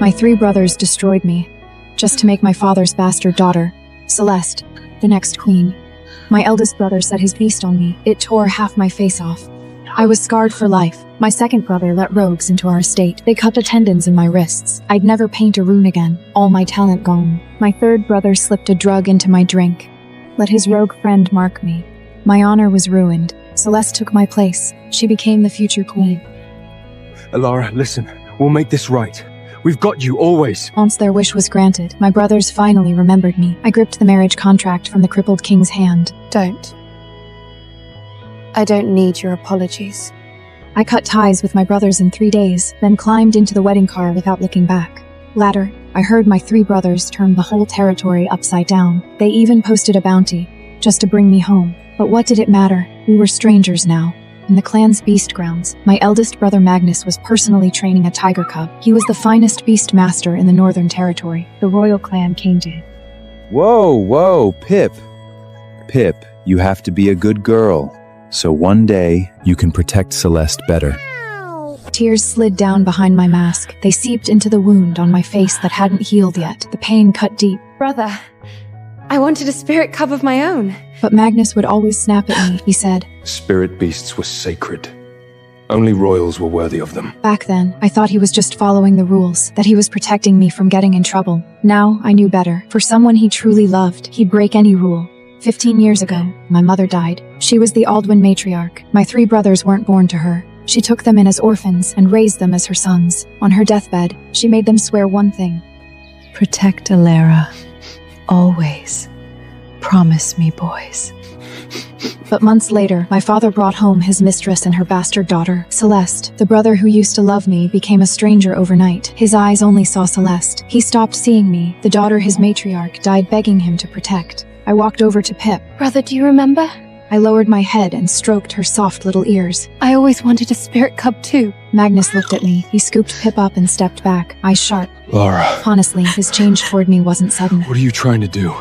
My 3 brothers destroyed me, just to make my father's bastard daughter, Celeste, the next queen. My eldest brother set his beast on me. It tore half my face off. I was scarred for life. My second brother let rogues into our estate. They cut the tendons in my wrists. I'd never paint a rune again. All my talent gone. My third brother slipped a drug into my drink. Let his rogue friend mark me. My honor was ruined. Celeste took my place. She became the future queen. Elara, listen. We'll make this right. We've got you, always. Once their wish was granted, my brothers finally remembered me. I gripped the marriage contract from the crippled king's hand. Don't. I don't need your apologies. I cut ties with my brothers in 3 days, then climbed into the wedding car without looking back. Later, I heard my 3 brothers turn the whole territory upside down. They even posted a bounty, just to bring me home. But what did it matter? We were strangers now. In the clan's beast grounds, my eldest brother Magnus was personally training a tiger cub. He was the finest beast master in the Northern Territory. The royal clan came to him. Whoa, Pip. Pip, you have to be a good girl. So one day, you can protect Celeste better. Tears slid down behind my mask. They seeped into the wound on my face that hadn't healed yet. The pain cut deep. Brother, I wanted a spirit cub of my own. But Magnus would always snap at me, he said. Spirit beasts were sacred. Only royals were worthy of them. Back then, I thought he was just following the rules, that he was protecting me from getting in trouble. Now, I knew better. For someone he truly loved, he'd break any rule. 15 years ago, my mother died. She was the Aldwin matriarch. My 3 brothers weren't born to her. She took them in as orphans and raised them as her sons. On her deathbed, she made them swear one thing. Protect Elara. Always. Promise me, boys. But months later, my father brought home his mistress and her bastard daughter, Celeste. The brother who used to love me became a stranger overnight. His eyes only saw Celeste. He stopped seeing me. The daughter his matriarch died begging him to protect. I walked over to Pip. Brother, do you remember? I lowered my head and stroked her soft little ears. I always wanted a spirit cub too. Magnus looked at me. He scooped Pip up and stepped back, eyes sharp. Lara. Honestly, his change toward me wasn't sudden. What are you trying to do?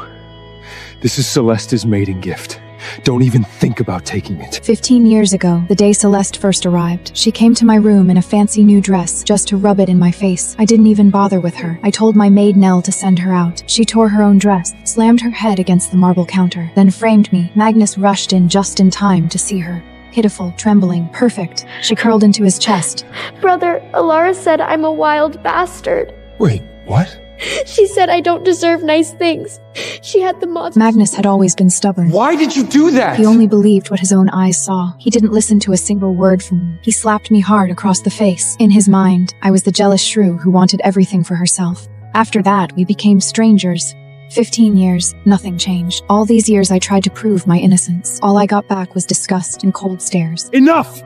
This is Celeste's mating gift. Don't even think about taking it. 15 years ago, the day Celeste first arrived, she came to my room in a fancy new dress just to rub it in my face. I didn't even bother with her. I told my maid Nell to send her out. She tore her own dress, slammed her head against the marble counter, then framed me. Magnus rushed in just in time to see her. Pitiful, trembling, perfect. She curled into his chest. Brother, Elara said I'm a wild bastard. Wait, what? She said I don't deserve nice things. She had the monster. Magnus had always been stubborn. Why did you do that? He only believed what his own eyes saw. He didn't listen to a single word from me. He slapped me hard across the face. In his mind, I was the jealous shrew who wanted everything for herself. After that, we became strangers. 15 years, nothing changed. All these years I tried to prove my innocence. All I got back was disgust and cold stares. Enough!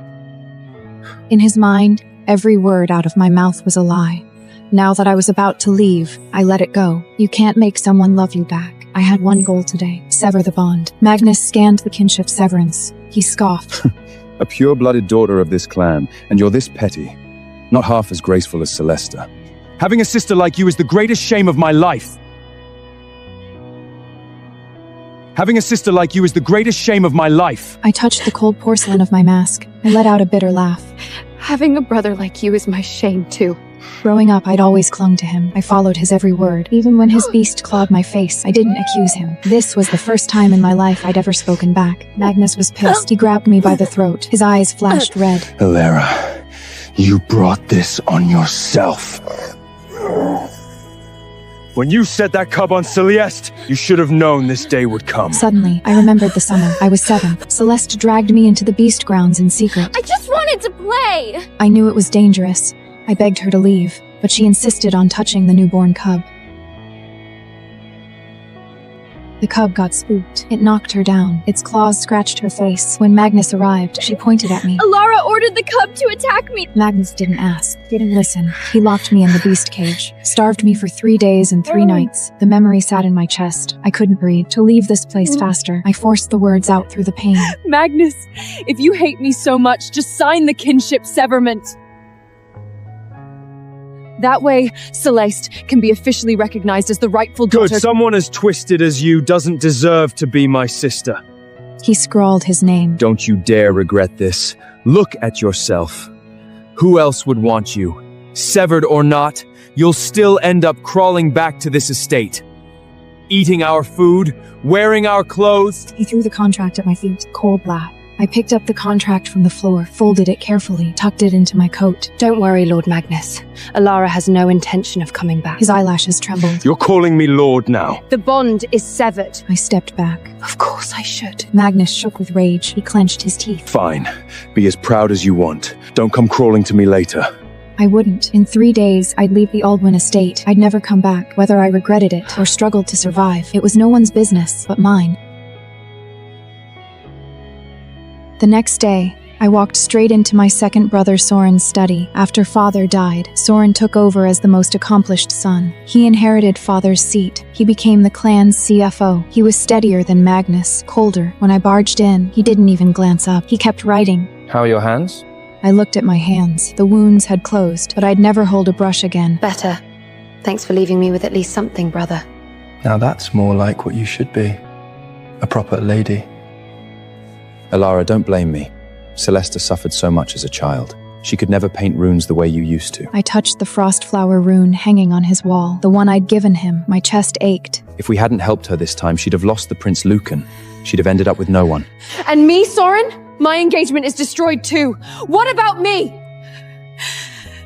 In his mind, every word out of my mouth was a lie. Now that I was about to leave, I let it go. You can't make someone love you back. I had one goal today, sever the bond. Magnus scanned the kinship severance. He scoffed. A pure-blooded daughter of this clan, and you're this petty. Not half as graceful as Celesta. Having a sister like you is the greatest shame of my life. Having a sister like you is the greatest shame of my life. I touched the cold porcelain of my mask. I let out a bitter laugh. Having a brother like you is my shame too. Growing up, I'd always clung to him. I followed his every word. Even when his beast clawed my face, I didn't accuse him. This was the first time in my life I'd ever spoken back. Magnus was pissed. He grabbed me by the throat. His eyes flashed red. Elara, you brought this on yourself. When you set that cub on Celeste, you should have known this day would come. Suddenly, I remembered the summer. I was 7. Celeste dragged me into the beast grounds in secret. I just wanted to play! I knew it was dangerous. I begged her to leave, but she insisted on touching the newborn cub. The cub got spooked. It knocked her down. Its claws scratched her face. When Magnus arrived, she pointed at me. Elara ordered the cub to attack me! Magnus didn't ask, didn't listen. He locked me in the beast cage, starved me for 3 days and 3 nights. The memory sat in my chest. I couldn't breathe. To leave this place faster, I forced the words out through the pain. Magnus, if you hate me so much, just sign the kinship severment. That way, Celeste can be officially recognized as the rightful daughter. Good, someone as twisted as you doesn't deserve to be my sister. He scrawled his name. Don't you dare regret this. Look at yourself. Who else would want you? Severed or not, you'll still end up crawling back to this estate. Eating our food, wearing our clothes. He threw the contract at my feet, cold black. I picked up the contract from the floor, folded it carefully, tucked it into my coat. Don't worry, Lord Magnus. Elara has no intention of coming back. His eyelashes trembled. You're calling me Lord now. The bond is severed. I stepped back. Of course I should. Magnus shook with rage. He clenched his teeth. Fine. Be as proud as you want. Don't come crawling to me later. I wouldn't. In 3 days, I'd leave the Aldwyn estate. I'd never come back, whether I regretted it or struggled to survive. It was no one's business but mine. The next day, I walked straight into my second brother Soren's study. After father died, Soren took over as the most accomplished son. He inherited father's seat. He became the clan's CFO. He was steadier than Magnus, colder. When I barged in, he didn't even glance up. He kept writing. How are your hands? I looked at my hands. The wounds had closed, but I'd never hold a brush again. Better. Thanks for leaving me with at least something, brother. Now that's more like what you should be. A proper lady. Elara, don't blame me. Celesta suffered so much as a child. She could never paint runes the way you used to. I touched the frost flower rune hanging on his wall, the one I'd given him. My chest ached. If we hadn't helped her this time, she'd have lost the Prince Lucan. She'd have ended up with no one. And me, Soren? My engagement is destroyed too. What about me?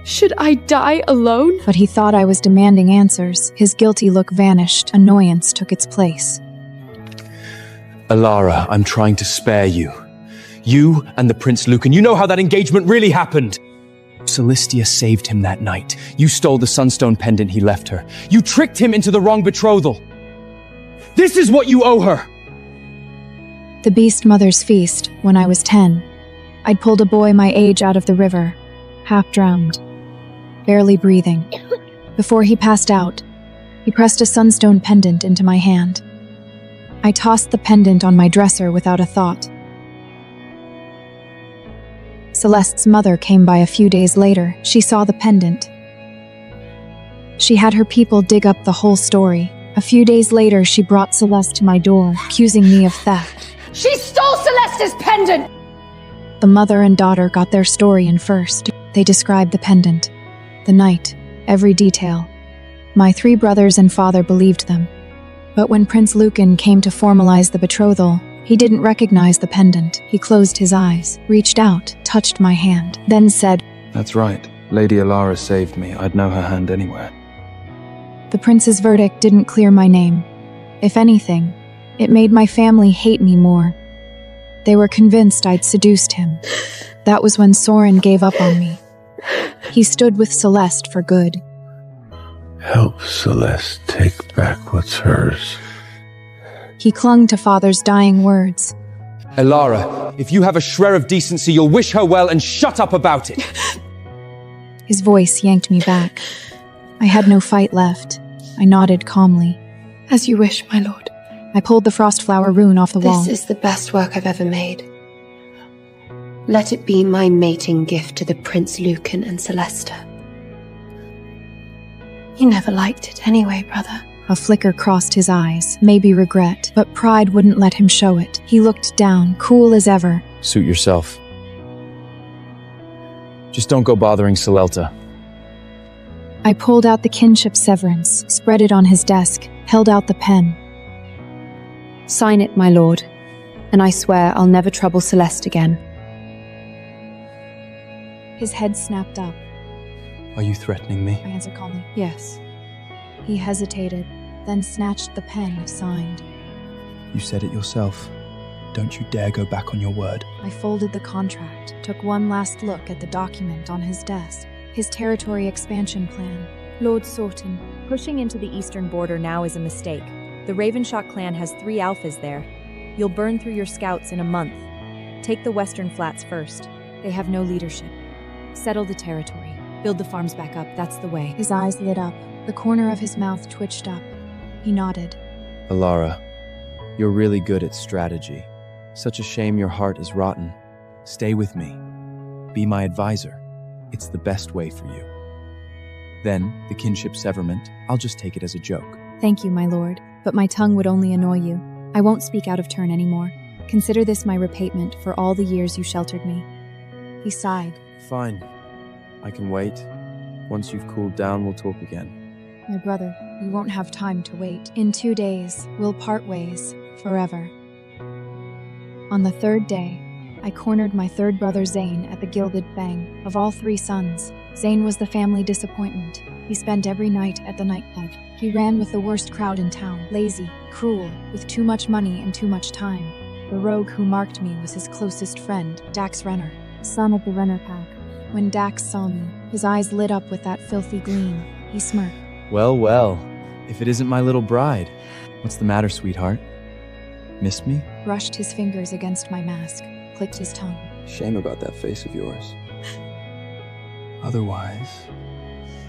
Should I die alone? But he thought I was demanding answers. His guilty look vanished. Annoyance took its place. Elara, I'm trying to spare you. You and the Prince Lucan, you know how that engagement really happened. Celestia saved him that night. You stole the sunstone pendant he left her. You tricked him into the wrong betrothal. This is what you owe her. The Beast Mother's feast, when I was 10. I'd pulled a boy my age out of the river, half drowned, barely breathing. Before he passed out, he pressed a sunstone pendant into my hand. I tossed the pendant on my dresser without a thought. Celeste's mother came by a few days later. She saw the pendant. She had her people dig up the whole story. A few days later, she brought Celeste to my door, accusing me of theft. She stole Celeste's pendant! The mother and daughter got their story in first. They described the pendant, the night, every detail. My 3 brothers and father believed them. But when Prince Lucan came to formalize the betrothal, he didn't recognize the pendant. He closed his eyes, reached out, touched my hand, then said, That's right. Lady Elara saved me. I'd know her hand anywhere. The prince's verdict didn't clear my name. If anything, it made my family hate me more. They were convinced I'd seduced him. That was when Soren gave up on me. He stood with Celeste for good. Help Celeste take back what's hers. He clung to father's dying words. Elara, if you have a shred of decency, you'll wish her well and shut up about it. His voice yanked me back. I had no fight left. I nodded calmly. As you wish, my lord. I pulled the frostflower rune off the wall. This is the best work I've ever made. Let it be my mating gift to the Prince Lucan and Celesta. You never liked it anyway, brother. A flicker crossed his eyes, maybe regret, but pride wouldn't let him show it. He looked down, cool as ever. Suit yourself. Just don't go bothering Celelta. I pulled out the kinship severance, spread it on his desk, held out the pen. Sign it, my lord, and I swear I'll never trouble Celeste again. His head snapped up. Are you threatening me? I answered calmly. Yes. He hesitated, then snatched the pen, signed. You said it yourself. Don't you dare go back on your word. I folded the contract, took one last look at the document on his desk. His territory expansion plan. Lord Sorton, pushing into the eastern border now is a mistake. The Ravenshock clan has 3 alphas there. You'll burn through your scouts in a month. Take the western flats first. They have no leadership. Settle the territory. Build the farms back up. That's the way. His eyes lit up. The corner of his mouth twitched up. He nodded. Elara, you're really good at strategy. Such a shame your heart is rotten. Stay with me. Be my advisor. It's the best way for you. Then, the kinship severment, I'll just take it as a joke. Thank you, my lord, but my tongue would only annoy you. I won't speak out of turn anymore. Consider this my repayment for all the years you sheltered me. He sighed. Fine. I can wait. Once you've cooled down, we'll talk again. My brother, we won't have time to wait. In 2 days, we'll part ways, forever. On the 3rd day, I cornered my 3rd brother Zane at the Gilded Fang. Of all 3 sons, Zane was the family disappointment. He spent every night at the nightclub. He ran with the worst crowd in town, lazy, cruel, with too much money and too much time. The rogue who marked me was his closest friend, Dax Renner, son of the Renner pack. When Dax saw me, his eyes lit up with that filthy gleam. He smirked. Well, well, if it isn't my little bride. What's the matter, sweetheart? Miss me? Brushed his fingers against my mask, clicked his tongue. Shame about that face of yours. Otherwise,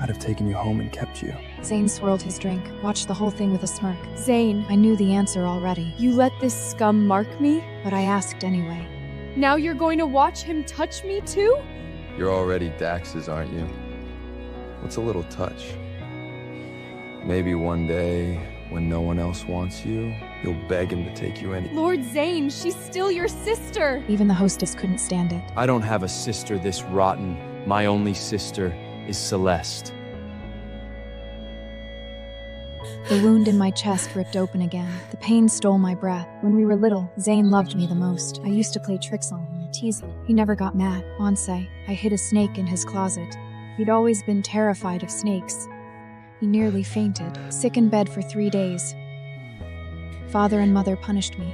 I'd have taken you home and kept you. Zane swirled his drink, watched the whole thing with a smirk. Zane, I knew the answer already, you let this scum mark me? but I asked anyway. Now you're going to watch him touch me too? You're already Dax's, aren't you? What's a little touch? Maybe one day, when no one else wants you, you'll beg him to take you in. Lord Zane, she's still your sister. Even the hostess couldn't stand it. I don't have a sister this rotten. My only sister is Celeste. The wound in my chest ripped open again. The pain stole my breath. When we were little, Zane loved me the most. I used to play tricks on him and tease him. He never got mad. Once I hid a snake in his closet. He'd always been terrified of snakes. He nearly fainted, sick in bed for 3 days. Father and mother punished me,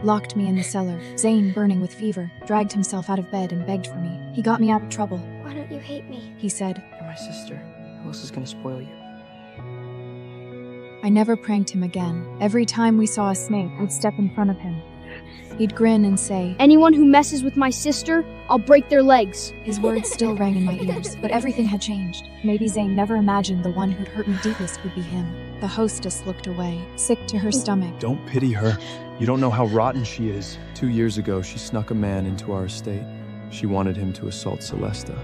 locked me in the cellar. Zane, burning with fever, dragged himself out of bed and begged for me. He got me out of trouble. Why don't you hate me? He said, You're my sister. Who else is gonna spoil you? I never pranked him again. Every time we saw a snake, I'd step in front of him. He'd grin and say, Anyone who messes with my sister, I'll break their legs. His words still rang in my ears, but everything had changed. Maybe Zane never imagined the one who'd hurt me deepest would be him. The hostess looked away, sick to her stomach. Don't pity her. You don't know how rotten she is. 2 years ago, she snuck a man into our estate. She wanted him to assault Celesta.